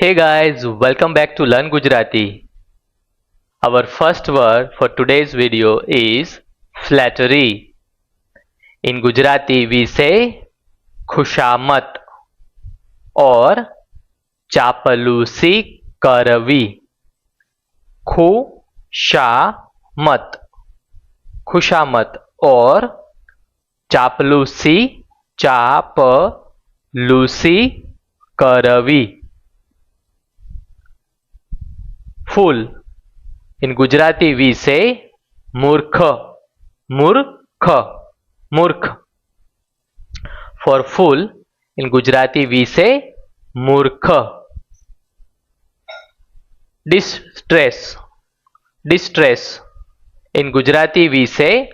Hey guys, welcome back to Learn Gujarati. Our first word for today's video is flattery. In Gujarati we say khushamat or chapalusi karavi. Khushamat, khushamat or chapalusi karavi. Fool. In Gujarati we say murkha, murkh. For fool, in Gujarati we say murkha. Distress, in Gujarati we say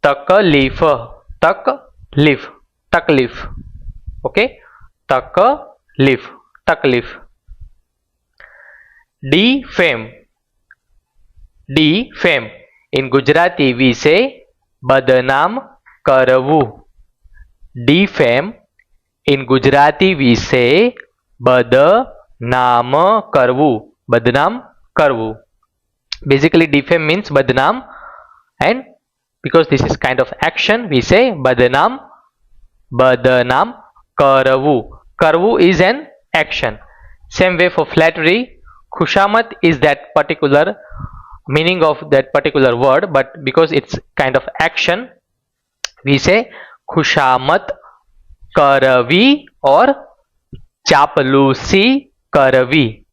taklif, okay, taklif. Defame, in Gujarati we say badnaam karvu. Defame, in Gujarati we say badnaam karvu. Basically defame means badnaam, and because this is kind of action we say badnaam karvu is an action. Same way for flattery, khushamat is that particular meaning of that particular word, but because it's kind of action we say khushamat karavi or chapalusi karavi.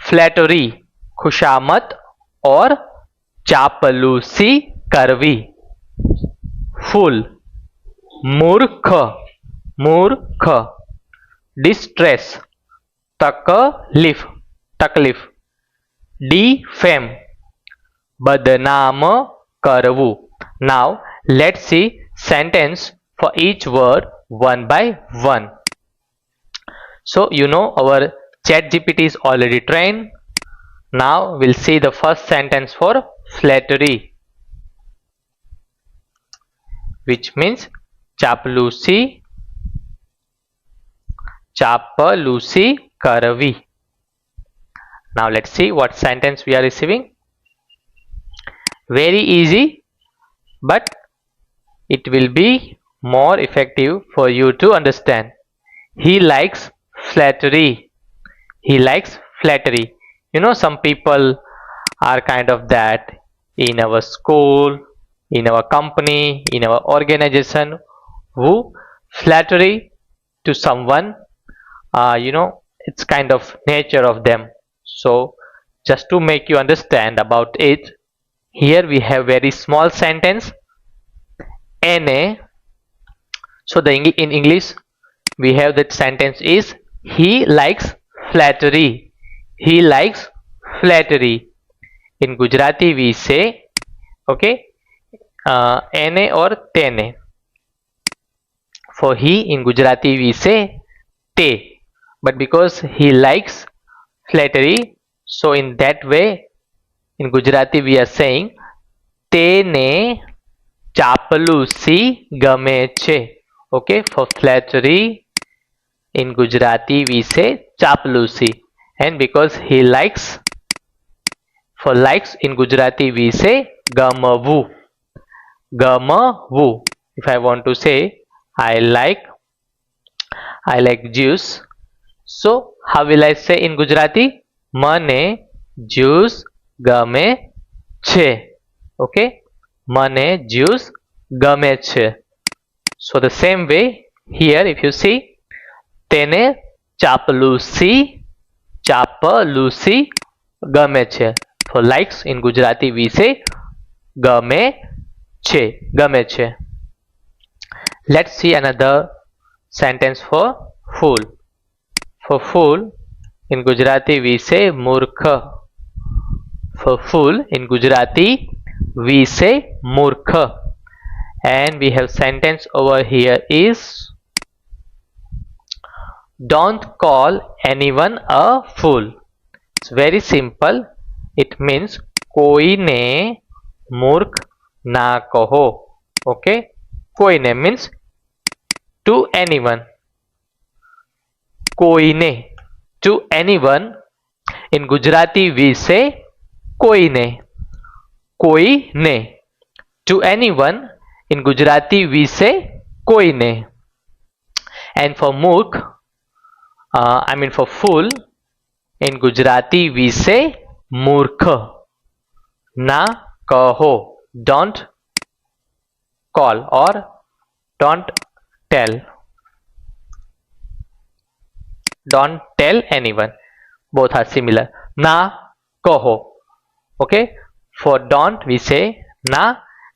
Flattery, khushamat or chapalusi karvi. Fool, murkha, distress, taklif. Defame, badnaam karvu. Now let's see sentence for each word one by one. So you know our ChatGPT is already trained. Now we'll see the first sentence for flattery, which means chapalusi karavi. Now let's see what sentence we are receiving. Very easy, but it will be more effective for you to understand. He likes flattery. You know, some people are kind of that in our school, in our company, in our organization, who flattery to someone, it's kind of nature of them. So just to make you understand about it, here we have very small sentence na. So in English we have that sentence is he likes flattery. In Gujarati we say, okay, ene or tene. For he in Gujarati we say te, but because he likes flattery, so in that way in Gujarati we are saying તેને ચાપલુસી ગમે છે. Okay, for flattery in Gujarati we say chapalusi, and because he likes, for likes in Gujarati we say gamavu. If I want to say I like juice, so how will I say in Gujarati? Mane juice game છે. Okay, mane juice game છે. So the same way here, if you see, તેને ચાપલુસી ગમે છે. For likes in Gujarati we say ગમે છે. Let's see another sentence for fool. For fool in Gujarati we say મૂર્ખ. For fool in Gujarati we say મૂર્ખ. And we have sentence over here is don't call anyone a fool. It's very simple. It means કોઈને મૂર્ખ ના કહો. Okay, કોઈને means to anyone. કોઈને, to anyone, in Gujarati we say કોઈને. કોઈને. To anyone, in Gujarati we say કોઈને. And for મૂર્ખ, for fool, in Gujarati we say મૂર્ખ. ના કહો, don't call or don't tell. Don't tell anyone. Both are similar. Na kaho. Okay. For don't we say na,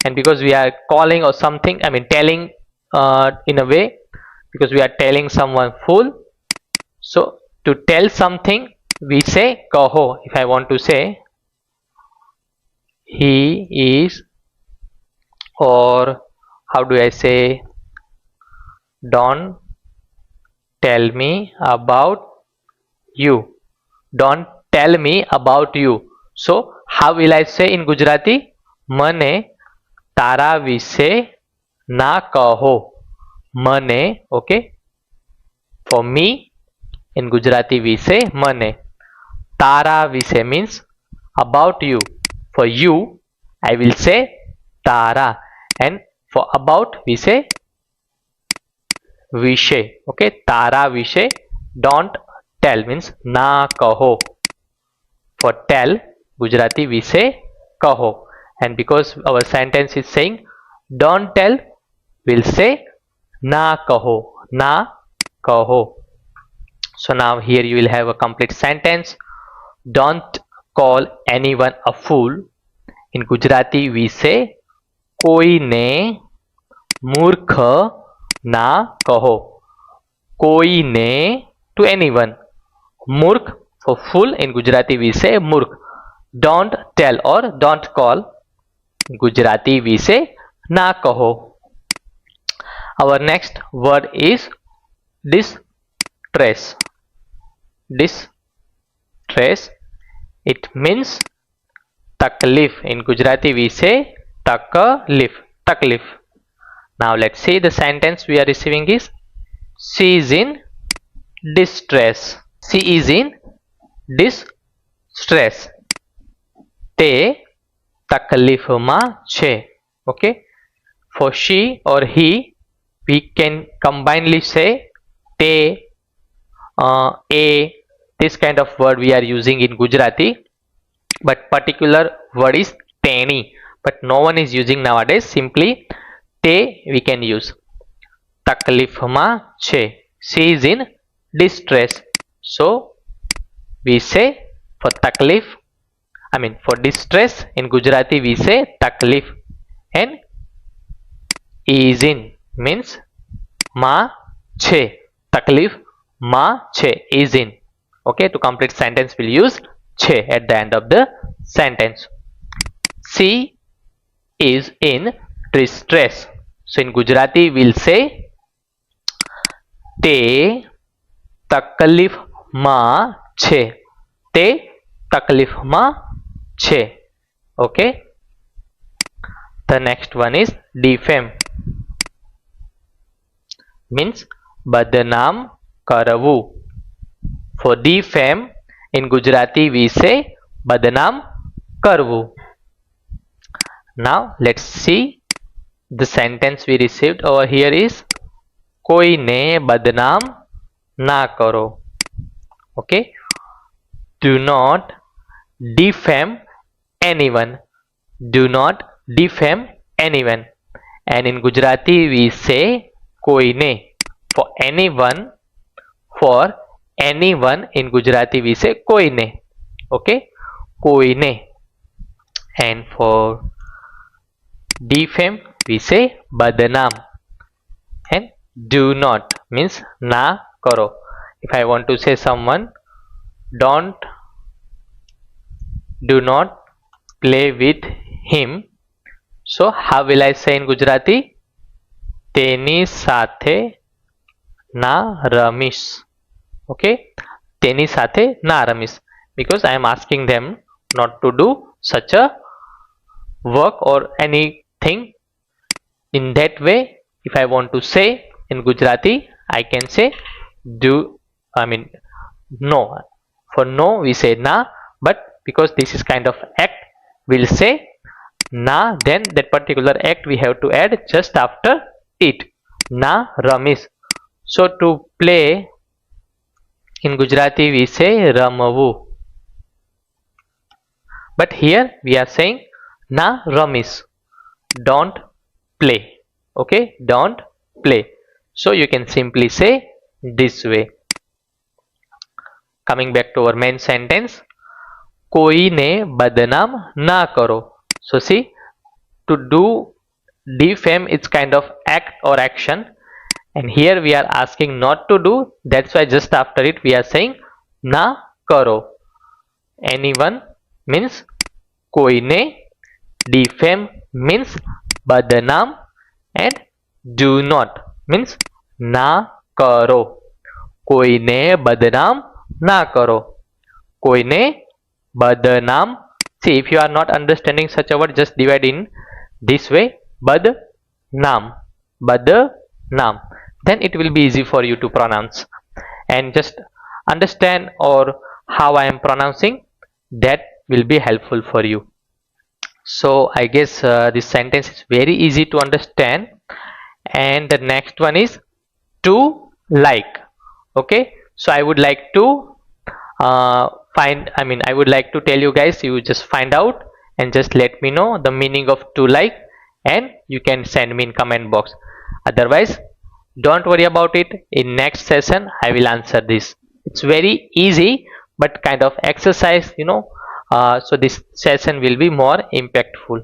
and because we are calling or something, telling in a way, because we are telling someone fool. So to tell something we say kaho. If I want to say he is, or how do I say, don't tell me about you. Don't tell me about you. So how will I say in Gujarati? મને તારા વિશે ના કહો. મને. Okay. For me, in Gujarati we say મને. તારા વિશે means about you. For you, I will say તારા. And for about we say વિશે. Okay. તારા વિશે. Don't tell means ના કહો. For tell, Gujarati we say કહો. And because our sentence is saying don't tell, we'll say ના કહો. ના કહો. So now here you will have a complete sentence. Don't call anyone a fool. In Gujarati we say કોઈને મૂર્ખ ના કહો. કોઈને, to anyone. મૂર્ખ, for fool, in Gujarati we say મૂર્ખ. Don't tell or don't call, in Gujarati we say ના કહો. Our next word is distress. Distress. It means taklif. In Gujarati we say taklif. Taklif. Now let's see the sentence we are receiving is she is in distress. She is in distress. તે તકલીફમાં છે. Okay. For she or he, we can combinedly say તે, a, this kind of word we are using in Gujarati, but particular word is તેની, but no one is using nowadays. Simply તે we can use. તકલીફમાં છે. She is in distress. So we say for taklif, for distress, in Gujarati we say taklif. And is in means ma છે. Taklif ma છે, is in. Okay, to complete sentence we'll use છે at the end of the sentence. She is in distress. So in Gujarati we'll say તે તકલીફમાં છે. તે તકલીફમાં છે. Okay. The next one is defame. Means બદનામ કરવું. For defame, in Gujarati we say બદનામ કરવું. Now let's see the sentence we received over here is કોઈને બદનામ ના કરો. Okay. Do not defame anyone. Do not defame anyone. And in Gujarati we say કોઈને. For anyone, in Gujarati we say કોઈને. Okay. કોઈને. And for defame we say બદનામ. And do not means ના કરો. If I want to say someone, do not play with him. So how will I say in Gujarati? તેની સાથે ના રમીશ. Okay. તેની સાથે ના રમીશ. Because I am asking them not to do such a work or anything. In that way, if I want to say in Gujarati, I can say no. For no we say na, but because this is kind of act, we'll say na, then that particular act we have to add just after it. Na ramis. So to play in Gujarati we say ramavu, but here we are saying na ramis, don't play. Okay, don't play. So you can simply say this way. Coming back to our main sentence, કોઈને બદનામ ના કરો. So see, to do defame, it's kind of act or action, and here we are asking not to do. That's why just after it we are saying na karo. Anyone means કોઈને, defame means બદનામ, and do not means ના કરો. કોઈને બદનામ ના કરો. કોઈને બદનામ. See, if you are not understanding such a word, just divide in this way. Badnaam. Badnaam. Then it will be easy for you to pronounce. And just understand or how I am pronouncing, that will be helpful for you. So I guess this sentence is very easy to understand. And the next one is to like. Okay, so I would like to I would like to tell you guys, you just find out and just let me know the meaning of to like, and you can send me in comment box. Otherwise, don't worry about it. In next session I will answer this. It's very easy but kind of exercise, so this session will be more impactful.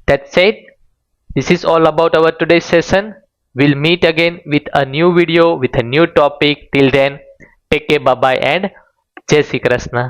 That's it. This is all about our today's session. We'll meet again with a new video with a new topic. Till then, take care, bye bye, and Jai Shri Krishna.